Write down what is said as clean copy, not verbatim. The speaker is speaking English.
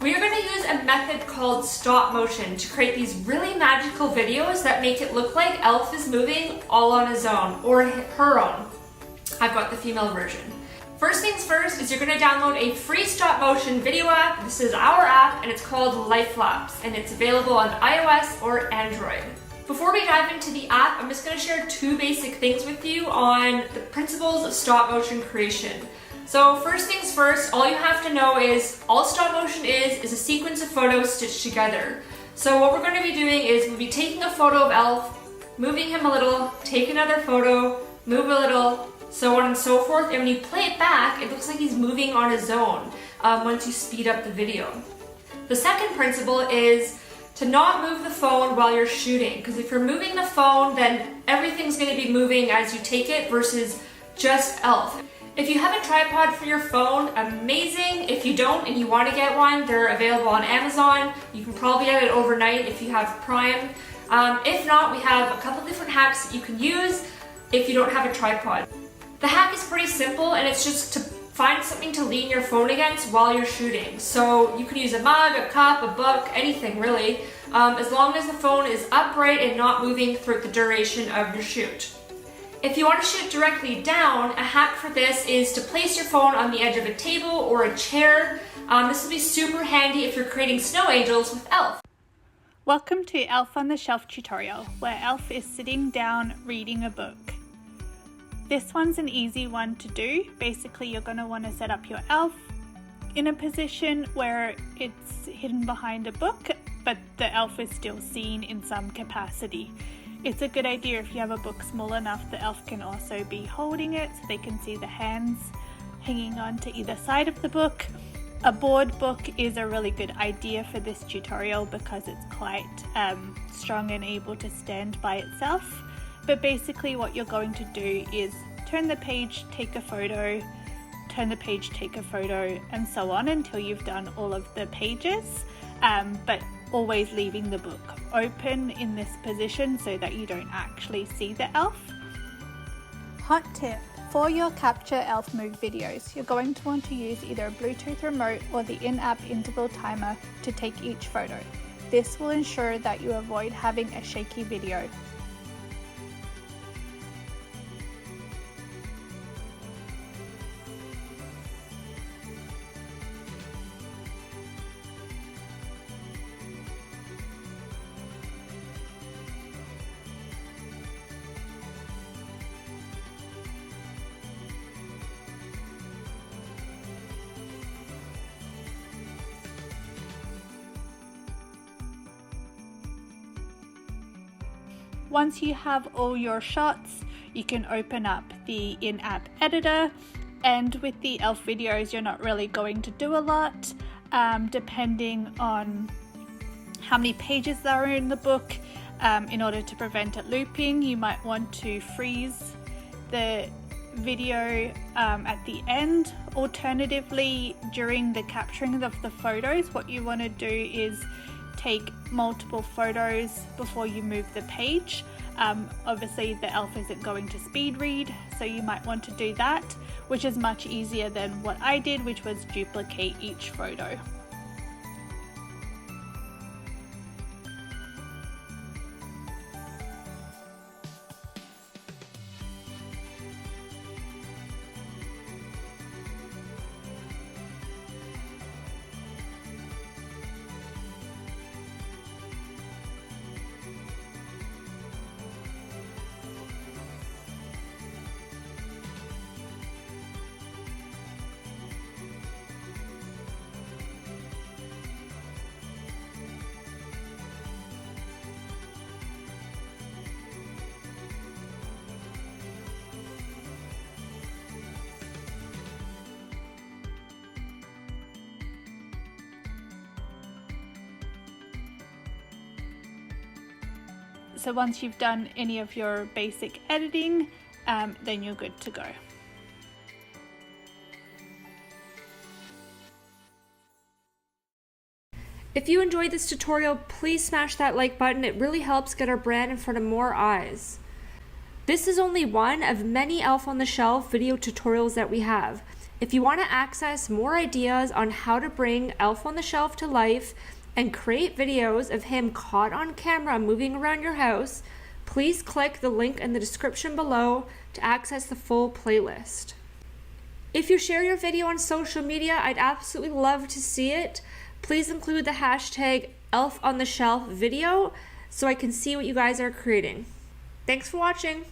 We are going to use a method called stop motion to create these really magical videos that make it look like Elf is moving all on his own, or her own. I've got the female version. First things first is you're going to download a free stop motion video app. This is our app and it's called Lapse, and it's available on iOS or Android. Before we dive into the app, I'm just going to share two basic things with you on the principles of stop motion creation. So first things first, all you have to know is all stop motion is a sequence of photos stitched together. So what we're going to be doing is we'll be taking a photo of Elf, moving him a little, take another photo, move a little, so on and so forth. And when you play it back, it looks like he's moving on his own once you speed up the video. The second principle is to not move the phone while you're shooting, because if you're moving the phone, then everything's going to be moving as you take it versus just Elf. If you have a tripod for your phone, amazing. If you don't and you want to get one, they're available on Amazon. You can probably get it overnight if you have Prime. If not, we have a couple different hacks that you can use if you don't have a tripod. The hack is pretty simple, and it's just to find something to lean your phone against while you're shooting. So you can use a mug, a cup, a book, anything really, as long as the phone is upright and not moving throughout the duration of your shoot. If you want to shoot directly down, a hack for this is to place your phone on the edge of a table or a chair. This will be super handy if you're creating snow angels with Elf. Welcome to Elf on the Shelf tutorial, where Elf is sitting down reading a book. This one's an easy one to do. Basically, you're going to want to set up your Elf in a position where it's hidden behind a book, but the Elf is still seen in some capacity. It's a good idea if you have a book small enough, the Elf can also be holding it so they can see the hands hanging on to either side of the book. A board book is a really good idea for this tutorial because it's quite strong and able to stand by itself. But basically what you're going to do is turn the page, take a photo, turn the page, take a photo, and so on until you've done all of the pages, but always leaving the book open in this position so that you don't actually see the Elf. Hot tip: for your capture Elf move videos, you're going to want to use either a Bluetooth remote or the in-app interval timer to take each photo. This will ensure that you avoid having a shaky video. Once you have all your shots, you can open up the in-app editor, and with the Elf videos you're not really going to do a lot, depending on how many pages there are in the book. In order to prevent it looping, you might want to freeze the video at the end. Alternatively, during the capturing of the photos, what you want to do is take multiple photos before you move the page. Obviously the Elf isn't going to speed read, so you might want to do that, which is much easier than what I did, which was duplicate each photo. So once you've done any of your basic editing, then you're good to go. If you enjoyed this tutorial, please smash that like button. It really helps get our brand in front of more eyes. This is only one of many Elf on the Shelf video tutorials that we have. If you want to access more ideas on how to bring Elf on the Shelf to life and create videos of him caught on camera moving around your house, please click the link in the description below to access the full playlist. If you share your video on social media, I'd absolutely love to see it. Please include the hashtag ElfOnTheShelfVideo so I can see what you guys are creating. Thanks for watching.